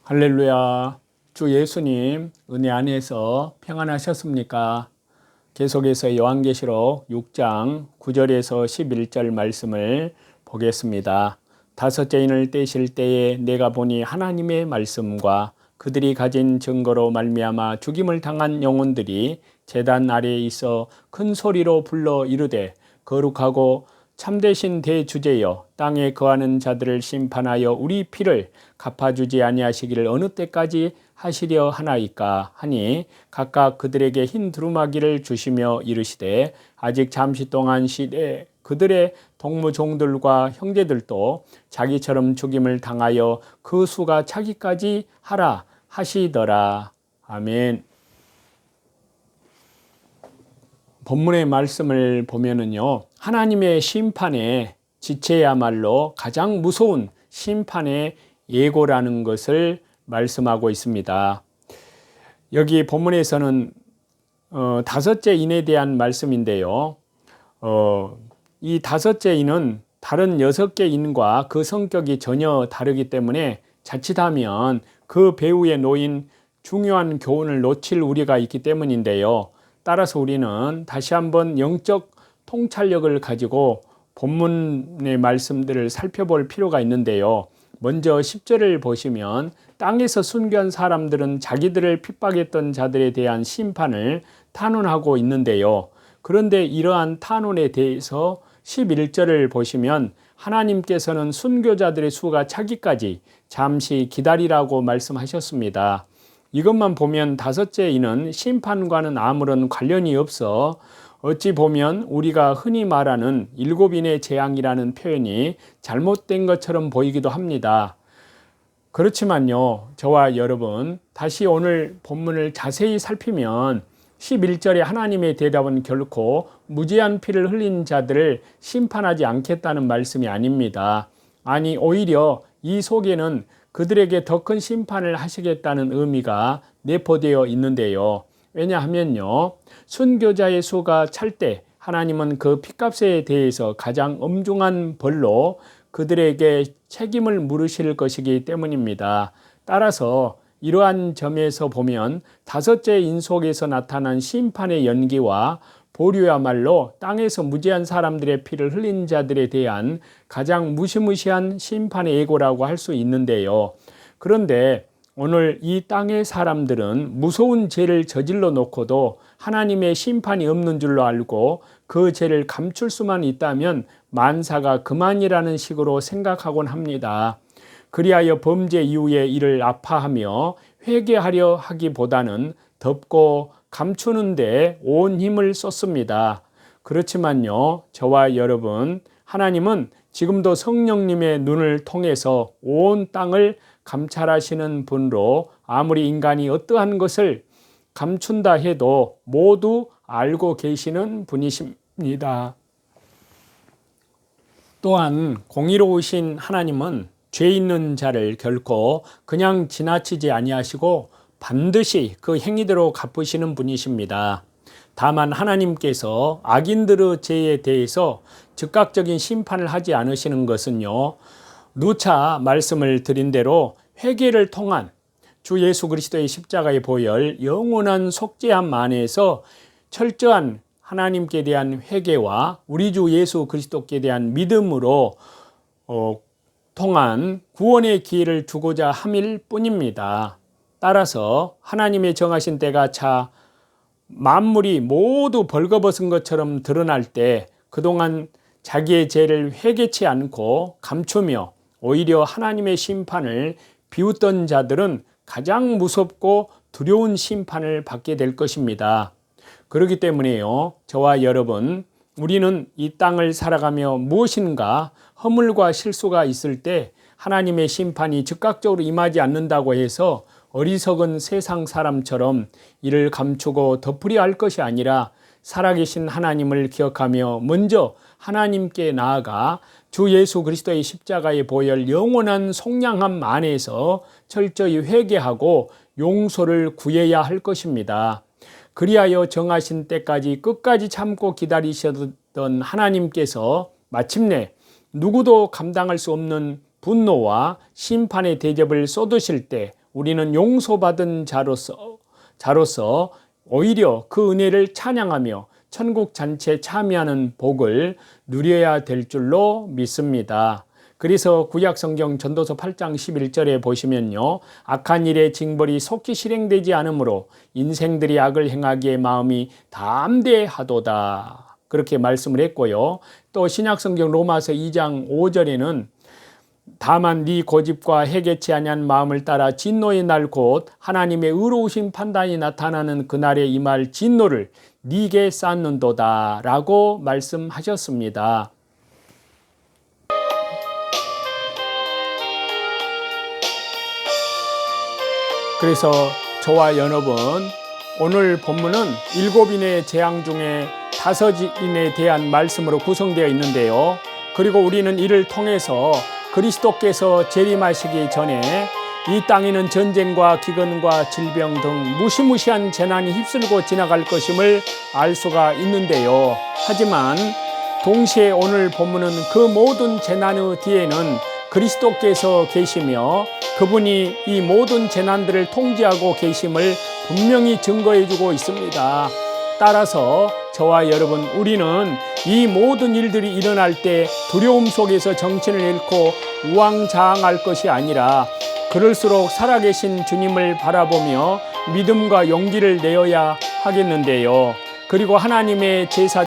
할렐루야. 주 예수님 은혜 안에서 평안하셨습니까? 계속해서 요한계시록 6장 9절에서 11절 말씀을 보겠습니다. 다섯째 인을 떼실 때에 내가 보니 하나님의 말씀과 그들이 가진 증거로 말미암아 죽임을 당한 영혼들이 제단 아래에 있어 큰 소리로 불러 이르되 거룩하고 참되신 대주제여 땅에 거하는 자들을 심판하여 우리 피를 갚아주지 아니하시기를 어느 때까지 하시려 하나이까 하니 각각 그들에게 흰 두루마기를 주시며 이르시되 아직 잠시 동안 시되 그들의 동무종들과 형제들도 자기처럼 죽임을 당하여 그 수가 차기까지 하라 하시더라. 아멘. 본문의 말씀을 보면은요, 하나님의 심판의 지체야말로 가장 무서운 심판의 예고라는 것을 말씀하고 있습니다. 여기 본문에서는 다섯째 인에 대한 말씀인데요. 이 다섯째 인은 다른 6개 인과 그 성격이 전혀 다르기 때문에 자칫하면 그 배후에 놓인 중요한 교훈을 놓칠 우려가 있기 때문인데요. 따라서 우리는 다시 한번 영적 통찰력을 가지고 본문의 말씀들을 살펴볼 필요가 있는데요. 먼저 10절을 보시면 땅에서 순교한 사람들은 자기들을 핍박했던 자들에 대한 심판을 탄원하고 있는데요. 그런데 이러한 탄원에 대해서 11절을 보시면 하나님께서는 순교자들의 수가 차기까지 잠시 기다리라고 말씀하셨습니다. 이것만 보면 다섯째 인은 심판과는 아무런 관련이 없어 어찌 보면 우리가 흔히 말하는 7인의 재앙이라는 표현이 잘못된 것처럼 보이기도 합니다. 그렇지만요, 저와 여러분, 다시 오늘 본문을 자세히 살피면 11절의 하나님의 대답은 결코 무죄한 피를 흘린 자들을 심판하지 않겠다는 말씀이 아닙니다. 아니, 오히려 이 속에는 그들에게 더 큰 심판을 하시겠다는 의미가 내포되어 있는데요. 왜냐하면요, 순교자의 수가 찰 때 하나님은 그 핏값에 대해서 가장 엄중한 벌로 그들에게 책임을 물으실 것이기 때문입니다. 따라서 이러한 점에서 보면 다섯째 인 속에서 나타난 심판의 연기와 보류야말로 땅에서 무죄한 사람들의 피를 흘린 자들에 대한 가장 무시무시한 심판의 예고라고 할 수 있는데요. 그런데 오늘 이 땅의 사람들은 무서운 죄를 저질러 놓고도 하나님의 심판이 없는 줄로 알고 그 죄를 감출 수만 있다면 만사가 그만이라는 식으로 생각하곤 합니다. 그리하여 범죄 이후에 이를 아파하며 회개하려 하기보다는 덮고 감추는 데 온 힘을 쏟습니다. 그렇지만요, 저와 여러분, 하나님은 지금도 성령님의 눈을 통해서 온 땅을 감찰하시는 분으로 아무리 인간이 어떠한 것을 감춘다 해도 모두 알고 계시는 분이십니다. 또한 공의로우신 하나님은 죄 있는 자를 결코 그냥 지나치지 아니하시고 반드시 그 행위대로 갚으시는 분이십니다. 다만 하나님께서 악인들의 죄에 대해서 즉각적인 심판을 하지 않으시는 것은요, 누차 말씀을 드린 대로 회개를 통한 주 예수 그리스도의 십자가의 보혈 영원한 속죄함 안에서 철저한 하나님께 대한 회개와 우리 주 예수 그리스도께 대한 믿음으로 통한 구원의 기회를 주고자 함일 뿐입니다. 따라서 하나님의 정하신 때가 차 만물이 모두 벌거벗은 것처럼 드러날 때 그동안 자기의 죄를 회개치 않고 감추며 오히려 하나님의 심판을 비웃던 자들은 가장 무섭고 두려운 심판을 받게 될 것입니다. 그렇기 때문에요, 저와 여러분, 우리는 이 땅을 살아가며 무엇인가 허물과 실수가 있을 때 하나님의 심판이 즉각적으로 임하지 않는다고 해서 어리석은 세상 사람처럼 이를 감추고 덮으려 할 것이 아니라 살아계신 하나님을 기억하며 먼저 하나님께 나아가 주 예수 그리스도의 십자가의 보혈 영원한 속량함 안에서 철저히 회개하고 용서를 구해야 할 것입니다. 그리하여 정하신 때까지 끝까지 참고 기다리셨던 하나님께서 마침내 누구도 감당할 수 없는 분노와 심판의 대접을 쏟으실 때 우리는 용서받은 자로서 오히려 그 은혜를 찬양하며 천국 잔치에 참여하는 복을 누려야 될 줄로 믿습니다. 그래서 구약성경 전도서 8장 11절에 보시면요, 악한 일의 징벌이 속히 실행되지 않으므로 인생들이 악을 행하기에 마음이 담대하도다, 그렇게 말씀을 했고요. 또 신약성경 로마서 2장 5절에는 다만 네 고집과 해개치 아니한 마음을 따라 진노의 날 곧 하나님의 의로우신 판단이 나타나는 그날에 임할 진노를 네게 쌓는도다 라고 말씀하셨습니다. 그래서 저와 여러분, 오늘 본문은 7인의 재앙 중에 5인에 대한 말씀으로 구성되어 있는데요. 그리고 우리는 이를 통해서 그리스도께서 재림하시기 전에 이 땅에는 전쟁과 기근과 질병 등 무시무시한 재난이 휩쓸고 지나갈 것임을 알 수가 있는데요. 하지만 동시에 오늘 본문은 그 모든 재난의 뒤에는 그리스도께서 계시며 그분이 이 모든 재난들을 통제하고 계심을 분명히 증거해주고 있습니다. 따라서 저와 여러분, 우리는 이 모든 일들이 일어날 때 두려움 속에서 정신을 잃고 우왕좌왕할 것이 아니라 그럴수록 살아계신 주님을 바라보며 믿음과 용기를 내어야 하겠는데요. 그리고 하나님의 제사